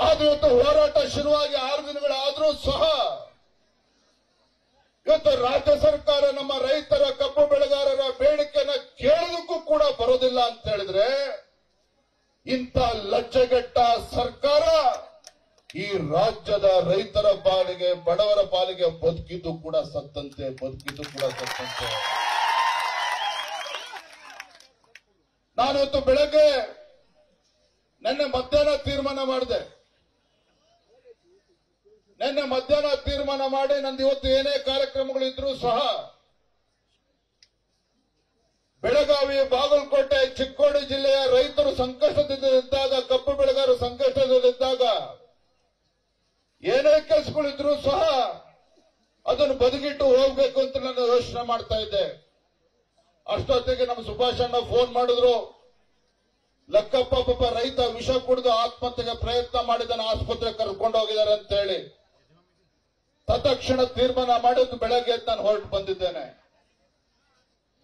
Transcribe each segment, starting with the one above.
ಆದ್ರೆ ಇವತ್ತು ಹೋರಾಟ ಶುರುವಾಗಿ 6 ದಿನಗಳಾದ್ರೂ ಸಹ ಇವತ್ತು ರಾಜ್ಯ ಸರ್ಕಾರ ನಮ್ಮ ರೈತರ ಕಬ್ಬು ಬೆಳೆಗಾರರ ಬೇಡಿಕೆಯನ್ನು ಕೇಳೋದಕ್ಕೂ ಕೂಡ ಬರೋದಿಲ್ಲ ಅಂತ ಹೇಳಿದ್ರೆ ಇಂಥ ಲಜ್ಜೆಗೆಟ್ಟ ಸರ್ಕಾರ ಈ ರಾಜ್ಯದ ರೈತರ ಪಾಲಿಗೆ ಬಡವರ ಪಾಲಿಗೆ ಬದುಕಿದ್ದು ಕೂಡ ಸತ್ತಂತೆ. ನಾನಿವತ್ತು ಬೆಳಗ್ಗೆ ನಿನ್ನೆ ಮಧ್ಯಾಹ್ನ ತೀರ್ಮಾನ ಮಾಡಿ ನಂದು ಇವತ್ತು ಏನೇ ಕಾರ್ಯಕ್ರಮಗಳಿದ್ರೂ ಸಹ ಬೆಳಗಾವಿ, ಬಾಗಲಕೋಟೆ, ಚಿಕ್ಕೋಡಿ ಜಿಲ್ಲೆಯ ರೈತರು ಸಂಕಷ್ಟದಲ್ಲಿದ್ದಾಗ, ಕಬ್ಬು ಬೆಳೆಗಾರರು ಸಂಕಷ್ಟದಲ್ಲಿದ್ದಾಗ ಏನೇ ಕೆಲಸಗಳಿದ್ರೂ ಸಹ ಅದನ್ನು ಬದಿಗಿಟ್ಟು ಹೋಗ್ಬೇಕು ಅಂತ ನಾನು ಯೋಚನೆ ಮಾಡ್ತಾ ಇದ್ದೆ. ಅಷ್ಟೊತ್ತಿಗೆ ನಮ್ಮ ಸುಭಾಷ್ ಅಣ್ಣ ಫೋನ್ ಮಾಡಿದ್ರು, ಲಕ್ಕಪ್ಪ ಪಾಪ ರೈತ ವಿಷ ಕುಡಿದು ಆತ್ಮಹತ್ಯೆಗೆ ಪ್ರಯತ್ನ ಮಾಡಿದ್ದಾನೆ, ಆಸ್ಪತ್ರೆ ಕರ್ಕೊಂಡು ಹೋಗಿದ್ದಾರೆ ಅಂತ ಹೇಳಿ ತತ್ಕ್ಷಣ ತೀರ್ಮಾನ ಮಾಡಿದ್ದು ಬೆಳಗ್ಗೆ ನಾನು ಹೊರಟು ಬಂದಿದ್ದೇನೆ.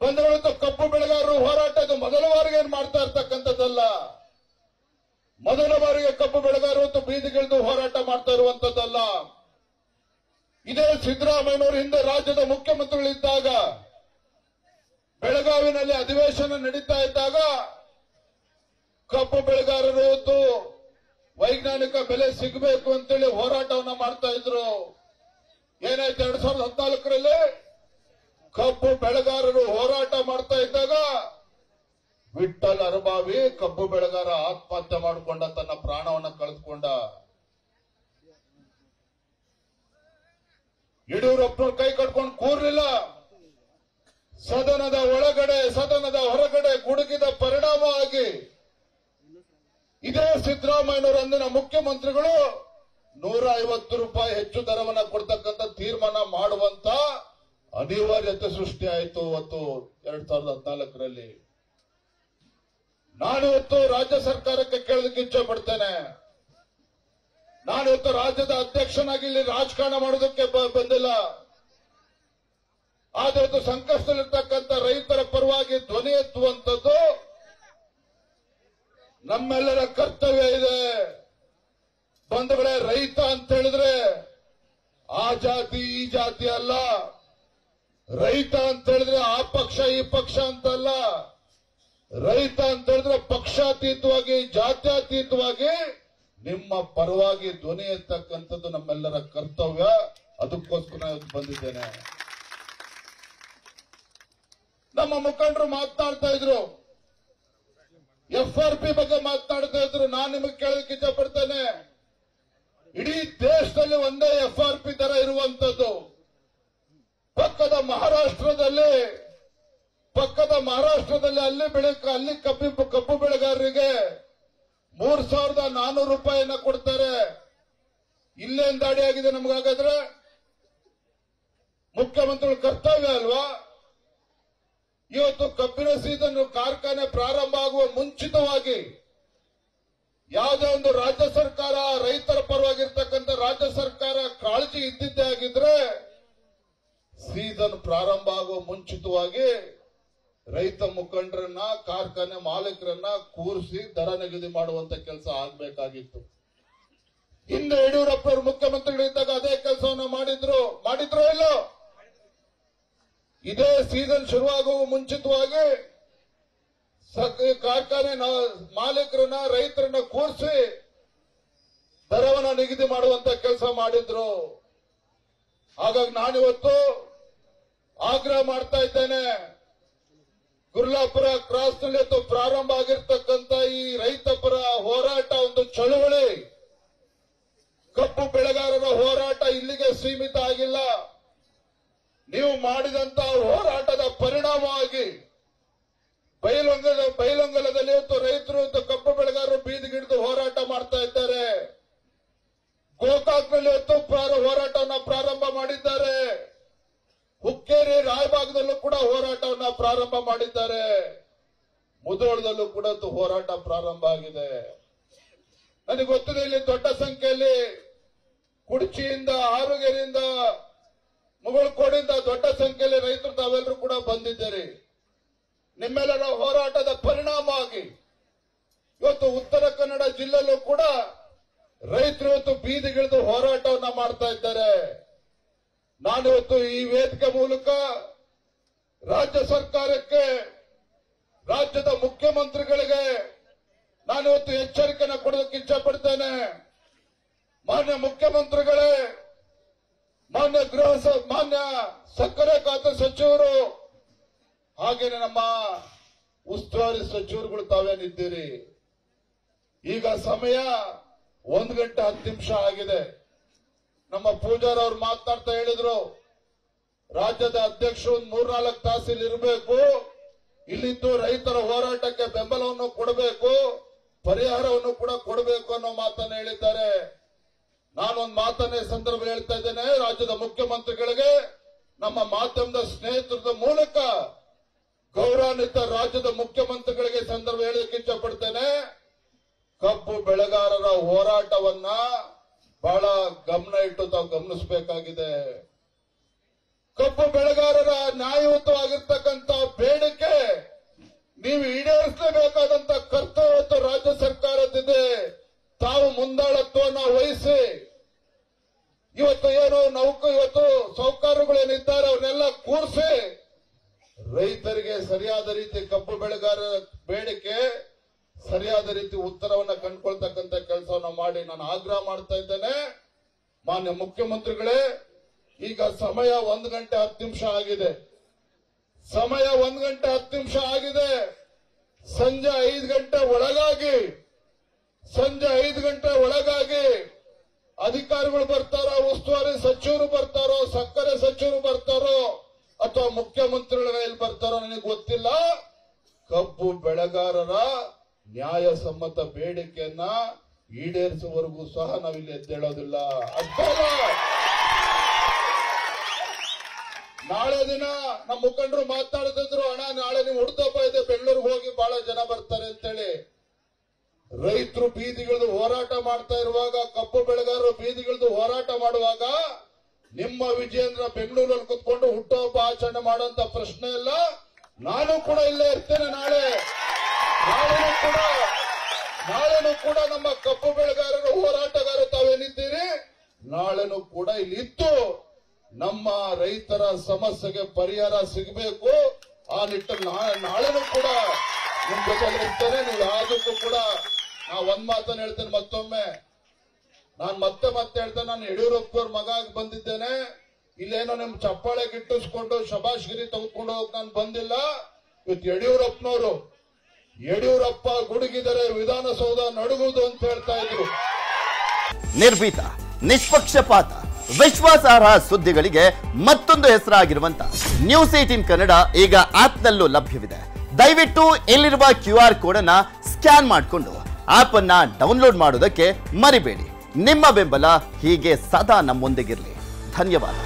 ಬಂದವತ್ತು ಕಬ್ಬು ಬೆಳೆಗಾರರು ಹೋರಾಟ ಇದು ಮೊದಲ ಬಾರಿಗೆ ಏನ್ ಮಾಡ್ತಾ ಇರ್ತಕ್ಕಂಥದ್ದಲ್ಲ. ಮೊದಲ ಬಾರಿಗೆ ಕಬ್ಬು ಬೆಳೆಗಾರರು ಬೀದಿಗಿಳಿದು ಹೋರಾಟ ಮಾಡ್ತಾ ಇರುವಂತದ್ದಲ್ಲ. ಇದೇ ಸಿದ್ದರಾಮಯ್ಯನವರು ಹಿಂದೆ ರಾಜ್ಯದ ಮುಖ್ಯಮಂತ್ರಿಗಳಿದ್ದಾಗ ಬೆಳಗಾವಿನಲ್ಲಿ ಅಧಿವೇಶನ ನಡೀತಾ ಇದ್ದಾಗ ಕಬ್ಬು ಬೆಳೆಗಾರರು ಇವತ್ತು ವೈಜ್ಞಾನಿಕ ಬೆಲೆ ಸಿಗಬೇಕು ಅಂತೇಳಿ ಹೋರಾಟವನ್ನ ಮಾಡ್ತಾ ಇದ್ರು. ಏನಾಯ್ತು 2014ರಲ್ಲಿ ಕಬ್ಬು ಬೆಳೆಗಾರರು ಹೋರಾಟ ಮಾಡ್ತಾ ಇದ್ದಾಗ ವಿಠ್ಠಲ್ ಅರಬಾವಿ ಕಬ್ಬು ಬೆಳೆಗಾರ ಆತ್ಮಹತ್ಯೆ ಮಾಡಿಕೊಂಡ, ತನ್ನ ಪ್ರಾಣವನ್ನ ಕಳೆದುಕೊಂಡ. ಯಡಿಯೂರಪ್ಪನವ್ರ ಕೈ ಕಟ್ಕೊಂಡು ಕೂರ್ಲಿಲ್ಲ. ಸದನದ ಒಳಗಡೆ ಸದನದ ಹೊರಗಡೆ ಗುಡುಗಿದ ಪರಿಣಾಮವಾಗಿ ಇದೇ ಸಿದ್ದರಾಮಯ್ಯನವರು ಅಂದಿನ ಮುಖ್ಯಮಂತ್ರಿಗಳು 150 ರೂಪಾಯಿ ಹೆಚ್ಚು ದರವನ್ನ ಕೊಡ್ತಕ್ಕಂಥ ತೀರ್ಮಾನ ಮಾಡುವಂತ ಅನಿವಾರ್ಯತೆ ಸೃಷ್ಟಿಯಾಯಿತು ಅವತ್ತು 2014ರಲ್ಲಿ. ನಾನಿವತ್ತು ರಾಜ್ಯ ಸರ್ಕಾರಕ್ಕೆ ಕೇಳೋದಕ್ಕೆ ಇಚ್ಛೆ ಪಡ್ತೇನೆ. ನಾನಿವತ್ತು ರಾಜ್ಯದ ಅಧ್ಯಕ್ಷನಾಗಿ ಇಲ್ಲಿ ರಾಜಕಾರಣ ಮಾಡೋದಕ್ಕೆ ಬಂದಿಲ್ಲ. ಆದ್ರೆ ಇವತ್ತು ಸಂಕಷ್ಟದಲ್ಲಿರ್ತಕ್ಕಂಥ ರೈತರ ಪರವಾಗಿ ಧ್ವನಿ ಎತ್ತುವಂಥದ್ದು ನಮ್ಮೆಲ್ಲರ ಕರ್ತವ್ಯ ಇದೆ. ಬಂಧುಗಳೇ, ರೈತ ಅಂತ ಹೇಳಿದ್ರೆ ಆ ಜಾತಿ ಈ ಜಾತಿ ಅಲ್ಲ. ರೈತ ಅಂತ ಹೇಳಿದ್ರೆ ಆ ಪಕ್ಷ ಈ ಪಕ್ಷ ಅಂತಲ್ಲ. ರೈತ ಅಂತ ಹೇಳಿದ್ರೆ ಪಕ್ಷಾತೀತವಾಗಿ, ಜಾತ್ಯತೀತವಾಗಿ ನಿಮ್ಮ ಪರವಾಗಿ ಧ್ವನಿ ಎತ್ತಕ್ಕಂಥದ್ದು ನಮ್ಮೆಲ್ಲರ ಕರ್ತವ್ಯ. ಅದಕ್ಕೋಸ್ಕರ ನಾನು ಬಂದಿದ್ದೇನೆ. ನಮ್ಮ ಮುಖಂಡರು ಮಾತನಾಡ್ತಾ ಇದ್ರು, FRP ಬಗ್ಗೆ ಮಾತನಾಡ್ತಾ ಇದ್ರು. ನಾನು ನಿಮಗೆ ಕೇಳಲಿಕ್ಕೆ ಇಷ್ಟಪಡ್ತೇನೆ, ಇಡೀ ದೇಶದಲ್ಲಿ ಒಂದೇ FRP ದರ ಇರುವಂತದ್ದು. ಪಕ್ಕದ ಮಹಾರಾಷ್ಟ್ರದಲ್ಲಿ ಅಲ್ಲಿ ಕಬ್ಬು ಬೆಳೆಗಾರರಿಗೆ 3,400 ರೂಪಾಯಿನ ಕೊಡ್ತಾರೆ. ಇಲ್ಲೇನ್ ದಾಡಿ ಆಗಿದೆ ನಮಗಾಗಾದ್ರೆ? ಮುಖ್ಯಮಂತ್ರಿಗಳ ಕರ್ತವ್ಯ ಅಲ್ವಾ? ಇವತ್ತು ಕಬ್ಬಿನ ಸೀಸನ್ ಕಾರ್ಖಾನೆ ಪ್ರಾರಂಭ ಆಗುವ ಮುಂಚಿತವಾಗಿ ಯಾವುದೇ ಒಂದು ರಾಜ್ಯ ಸರ್ಕಾರ, ರೈತರ ಪರವಾಗಿರ್ತಕ್ಕಂಥ ರಾಜ್ಯ ಸರ್ಕಾರ ಕಾಳಜಿ ಇದ್ದಿದ್ದೇ ಆಗಿದ್ರೆ ಸೀಸನ್ ಪ್ರಾರಂಭ ಆಗುವ ಮುಂಚಿತವಾಗಿ ರೈತ ಮುಖಂಡರನ್ನ, ಕಾರ್ಖಾನೆ ಮಾಲೀಕರನ್ನ ಕೂರಿಸಿ ದರ ನಿಗದಿ ಮಾಡುವಂತ ಕೆಲಸ ಆಗ್ಬೇಕಾಗಿತ್ತು. ಹಿಂದೆ ಯಡಿಯೂರಪ್ಪನವರು ಮುಖ್ಯಮಂತ್ರಿಗಳಿದ್ದಾಗ ಅದೇ ಕೆಲಸವನ್ನ ಮಾಡಿದ್ರೋ ಇಲ್ಲೋ? ಇದೇ ಸೀಸನ್ ಶುರುವಾಗುವ ಮುಂಚಿತವಾಗಿ ಕಾರ್ಖಾನೆ ಮಾಲೀಕರನ್ನ, ರೈತರನ್ನ ಕೂರಿಸಿ ದರವನ್ನ ನಿಗದಿ ಮಾಡುವಂತ ಕೆಲಸ ಮಾಡಿದ್ರು. ಹಾಗಾಗಿ ನಾನಿವತ್ತು ಆಗ್ರಹ ಮಾಡ್ತಾ ಇದ್ದೇನೆ, ಗುರ್ಲಾಪುರ ಕ್ರಾಸ್ ನಲ್ಲಿ ಪ್ರಾರಂಭ ಆಗಿರ್ತಕ್ಕಂಥ ಈ ರೈತ ಪರ ಹೋರಾಟ ಒಂದು ಚಳುವಳಿ. ಕಬ್ಬು ಬೆಳೆಗಾರರ ಹೋರಾಟ ಇಲ್ಲಿಗೆ ಸೀಮಿತ ಆಗಿಲ್ಲ. ನೀವು ಮಾಡಿದಂತಹ ಹೋರಾಟದ ಪರಿಣಾಮವಾಗಿ ಬೈಲೊಂಗಲದಲ್ಲಿ ಇವತ್ತು ರೈತರು ಕಬ್ಬು ಬೆಳೆಗಾರರು ಬೀದಿಗಿಡಿದು ಹೋರಾಟ ಮಾಡ್ತಾ ಇದ್ದಾರೆ. ಗೋಕಾಕ್ನಲ್ಲಿ ಇವತ್ತು ಹೋರಾಟವನ್ನ ಪ್ರಾರಂಭ ಮಾಡಿದ್ದಾರೆ. ಹುಕ್ಕೇರಿ, ರಾಯಬಾಗದಲ್ಲೂ ಕೂಡ ಹೋರಾಟವನ್ನ ಪ್ರಾರಂಭ ಮಾಡಿದ್ದಾರೆ. ಮುಧೋಳದಲ್ಲೂ ಕೂಡ ಹೋರಾಟ ಪ್ರಾರಂಭ ಆಗಿದೆ. ನನಗೆ ಗೊತ್ತಿದೆ, ಇಲ್ಲಿ ದೊಡ್ಡ ಸಂಖ್ಯೆಯಲ್ಲಿ ಕುಡ್ಚಿಯಿಂದ, ಹಾರುಗೆರೆಯಿಂದ, ಮುಗಳಕೋಡಿಂದ ದೊಡ್ಡ ಸಂಖ್ಯೆಯಲ್ಲಿ ರೈತರು ತಾವೆಲ್ಲರೂ ಕೂಡ ಬಂದಿದ್ದೀರಿ. ನಿಮ್ಮೆಲ್ಲರ ಹೋರಾಟದ ಪರಿಣಾಮವಾಗಿ ಇವತ್ತು ಉತ್ತರ ಕನ್ನಡ ಜಿಲ್ಲೆಯಲ್ಲೂ ಕೂಡ ರೈತರು ಇವತ್ತು ಬೀದಿಗಿಳಿದು ಹೋರಾಟವನ್ನ ಮಾಡ್ತಾ ಇದ್ದಾರೆ. ನಾನಿವತ್ತು ಈ ವೇದಿಕೆ ಮೂಲಕ ರಾಜ್ಯ ಸರ್ಕಾರಕ್ಕೆ, ರಾಜ್ಯದ ಮುಖ್ಯಮಂತ್ರಿಗಳಿಗೆ ನಾನಿವತ್ತು ಎಚ್ಚರಿಕೆಯನ್ನು ಕೊಡೋದಕ್ಕೆ ಇಚ್ಛಪಡ್ತೇನೆ. ಮಾನ್ಯ ಮುಖ್ಯಮಂತ್ರಿಗಳೇ, ಮಾನ್ಯ ಸಕ್ಕರೆ ಖಾತೆ ಸಚಿವರು, ಹಾಗೇನೆ ನಮ್ಮ ಉಸ್ತುವಾರಿ ಸಚಿವರುಗಳು ತಾವೇನಿದ್ದೀರಿ, ಈಗ ಸಮಯ 1 ಗಂಟೆ 10 ನಿಮಿಷ ಆಗಿದೆ. ನಮ್ಮ ಪೂಜಾರ್ ಅವರು ಮಾತನಾಡ್ತಾ ಹೇಳಿದ್ರು, ರಾಜ್ಯದ ಅಧ್ಯಕ್ಷರು 3-4 ತಾಸಿಲ್ ಇರಬೇಕು, ಇಲ್ಲಿದ್ದು ರೈತರ ಹೋರಾಟಕ್ಕೆ ಬೆಂಬಲವನ್ನು ಕೊಡಬೇಕು, ಪರಿಹಾರವನ್ನು ಕೂಡ ಕೊಡಬೇಕು ಅನ್ನೋ ಮಾತನ್ನು ಹೇಳಿದ್ದಾರೆ. ನಾನೊಂದು ಮಾತನ್ನೇ ಸಂದರ್ಭ ಹೇಳ್ತಾ ಇದ್ದೇನೆ. ರಾಜ್ಯದ ಮುಖ್ಯಮಂತ್ರಿಗಳಿಗೆ ನಮ್ಮ ಮಾಧ್ಯಮದ ಸ್ನೇಹಿತರ ಮೂಲಕ ಗೌರವಾನ್ವಿತ ರಾಜ್ಯದ ಮುಖ್ಯಮಂತ್ರಿಗಳಿಗೆ ಸಂದರ್ಭ ಹೇಳಲಿಕ್ಕೆ ಇಚ್ಛಪಡ್ತೇನೆ. ಕಬ್ಬು ಬೆಳೆಗಾರರ ಹೋರಾಟವನ್ನ ಬಹಳ ಗಮನ ಇಟ್ಟು ತಾವು ಗಮನಿಸಬೇಕಾಗಿದೆ. ಕಬ್ಬು ಬೆಳೆಗಾರರ ನ್ಯಾಯಯುತವಾಗಿರ್ತಕ್ಕಂಥ ಬೇಡಿಕೆ ನೀವು ಈಡೇರಿಸಲೇಬೇಕಾದಂತ ಕರ್ತವ್ಯ ರಾಜ್ಯ ಸರ್ಕಾರದಿದೆ. ತಾವು ಮುಂದಾಳತ್ವವನ್ನು ವಹಿಸಿ ಇವತ್ತು ಏನು ಇವತ್ತು ಸೌಕರ್ಯಗಳೇನಿದ್ದಾರೆ ಅವನ್ನೆಲ್ಲ ಕೂರಿಸಿ ರೈತರಿಗೆ ಸರಿಯಾದ ರೀತಿ ಕಬ್ಬು ಬೆಳೆಗಾರರ ಬೇಡಿಕೆ ಸರಿಯಾದ ರೀತಿ ಉತ್ತರವನ್ನ ಕಂಡುಕೊಳ್ತಕ್ಕಂಥ ಕೆಲಸವನ್ನ ಮಾಡಿ ನಾನು ಆಗ್ರಹ ಮಾಡ್ತಾ ಇದ್ದೇನೆ. ಮಾನ್ಯ ಮುಖ್ಯಮಂತ್ರಿಗಳೇ, ಈಗ ಸಮಯ 1 ಗಂಟೆ 10 ನಿಮಿಷ ಆಗಿದೆ. ಸಮಯ 1 ಗಂಟೆ 10 ನಿಮಿಷ ಆಗಿದೆ. ಸಂಜೆ 5 ಗಂಟೆ ಒಳಗಾಗಿ ಅಧಿಕಾರಿಗಳು ಬರ್ತಾರೋ, ಉಸ್ತುವಾರಿ ಸಚಿವರು ಬರ್ತಾರೋ, ಸಕ್ಕರೆ ಸಚಿವರು ಬರ್ತಾರೋ ಅಥವಾ ಮುಖ್ಯಮಂತ್ರಿಗಳ ಎಲ್ಲಿ ಬರ್ತಾರೋ ನನಗೆ ಗೊತ್ತಿಲ್ಲ. ಕಬ್ಬು ಬೆಳೆಗಾರರ ನ್ಯಾಯಸಮ್ಮತ ಬೇಡಿಕೆಯನ್ನ ಈಡೇರಿಸುವವರೆಗೂ ಸಹ ನಾವಿಲ್ಲಿ ಎದ್ದೇಳೋದಿಲ್ಲ. ಅಷ್ಟಲ್ಲ, ನಾಳೆ ದಿನ ನಮ್ಮ ಮುಖಂಡರು ಮಾತಾಡ್ತಿದ್ರು, ಅಣ್ಣ ನಾಳೆ ನೀವು ಹುಡ್ತಪ್ಪ ಇದೆ ಬೆಂಗಳೂರಿಗೆ ಹೋಗಿ ಬಹಳ ಜನ ಬರ್ತಾರೆ ಅಂತೇಳಿ. ರೈತರು ಬೀದಿಗಿಳಿದು ಹೋರಾಟ ಮಾಡ್ತಾ ಇರುವಾಗ, ಕಬ್ಬು ಬೆಳೆಗಾರರು ಬೀದಿಗಿಳಿದು ಹೋರಾಟ ಮಾಡುವಾಗ ನಿಮ್ಮ ವಿಜಯೇಂದ್ರ ಬೆಂಗಳೂರಲ್ಲಿ ಕುತ್ಕೊಂಡು ಹುಟ್ಟುಹಬ್ಬ ಆಚರಣೆ ಮಾಡುವಂತ ಪ್ರಶ್ನೆ ಇಲ್ಲ. ನಾನು ಕೂಡ ಇಲ್ಲೇ ಇರ್ತೇನೆ. ನಾಳೆನೂ ಕೂಡ ನಮ್ಮ ಕಬ್ಬು ಬೆಳೆಗಾರರು ಹೋರಾಟಗಾರರು ತಾವೇನಿದ್ದೀರಿ, ನಾಳೆನೂ ಕೂಡ ಇಲ್ಲಿ ಇದ್ದು ನಮ್ಮ ರೈತರ ಸಮಸ್ಯೆಗೆ ಪರಿಹಾರ ಸಿಗಬೇಕು. ಆ ನಿಟ್ಟಲ್ಲಿ ನಾಳೆನೂ ಕೂಡ ನಿಮ್ ಜೊತೆ ಇರ್ತೇನೆ. ನೀವು ಯಾವುದಕ್ಕೂ ಕೂಡ ನಾ ಒಂದ್ ಮಾತನ್ನು ಹೇಳ್ತೇನೆ. ಮತ್ತೊಮ್ಮೆ ನಾನು ಮತ್ತೆ ಹೇಳ್ತೇನೆ, ನಾನು ಯಡಿಯೂರಪ್ಪನವ್ರ ಮಗ ಬಂದಿದ್ದೇನೆ. ಇಲ್ಲೇನೋ ನಿಮ್ ಚಪ್ಪಾಳೆ ಗಿಟ್ಟಿಸ್ಕೊಂಡು ಶಬಾಷ್ಗಿರಿ ತೆಗೆದುಕೊಂಡು ಹೋಗಿ ನಾನು ಬಂದಿಲ್ಲ. ಇವತ್ತು ಯಡಿಯೂರಪ್ಪ ಗುಡುಗಿದರೆ ವಿಧಾನಸೌಧ ನಡುಗುವುದು ಅಂತ ಹೇಳ್ತಾ ಇದ್ರು. ನಿರ್ಭೀತ, ನಿಷ್ಪಕ್ಷಪಾತ, ವಿಶ್ವಾಸಾರ್ಹ ಸುದ್ದಿಗಳಿಗೆ ಮತ್ತೊಂದು ಹೆಸರಾಗಿರುವಂತ ನ್ಯೂಸ್ 18 ಕನ್ನಡ ಈಗ ಆಪ್ನಲ್ಲೂ ಲಭ್ಯವಿದೆ. ದಯವಿಟ್ಟು ಇಲ್ಲಿರುವ QR ಕೋಡ್ ಅನ್ನ ಸ್ಕ್ಯಾನ್ ಮಾಡಿಕೊಂಡು ಆಪ್ ಅನ್ನ ಡೌನ್ಲೋಡ್ ಮಾಡೋದಕ್ಕೆ ಮರಿಬೇಡಿ. ನಿಮ್ಮ ಬೆಂಬಲ ಹೀಗೆ ಸದಾ ನಮ್ಮೊಂದಿಗಿರಲಿ. ಧನ್ಯವಾದ.